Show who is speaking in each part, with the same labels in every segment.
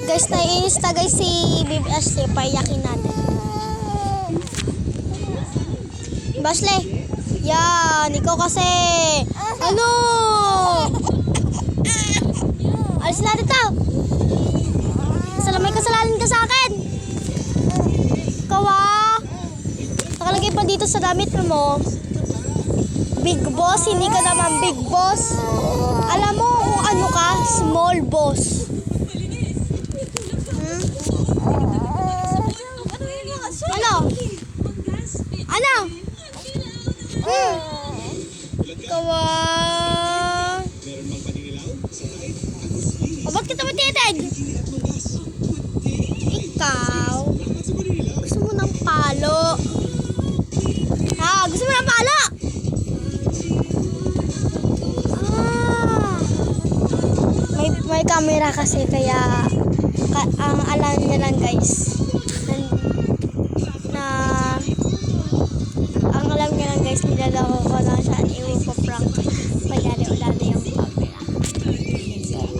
Speaker 1: Guys, naiinis na guys si Baby Ashley. Paiyakin natin. Ashley, yan. Ikaw kasi. Ano? Alis natin to. May kasalanan ka sa akin. Ikaw nakalagay pa dito sa damit mo. Big boss, hindi ka naman big boss. Alam mo kung ano ka? Small boss. Ano? Ano? Ikaw ba't kita matitig? Ikaw gusto mo ng palo. Gusto mo ng palo? May camera kasi kaya ang alam niya lang guys na ang alam niya lang guys nilalako ko lang siya iwo-prank pagdali-ulali yung camera.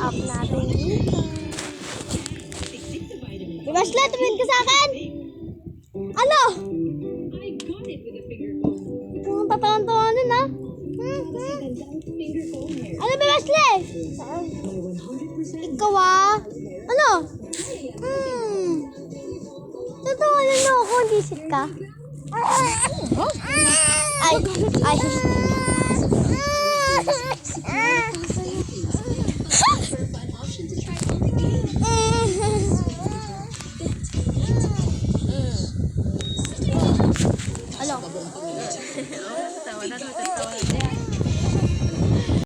Speaker 1: Up natin dito. Ibasla, tumingin ka sa akin. Ano? Ito ang tatawan-tawanan na. Ano ba, Basle? Ikaw ano? Tatawanan mo ako, hindi sit ka. Ay.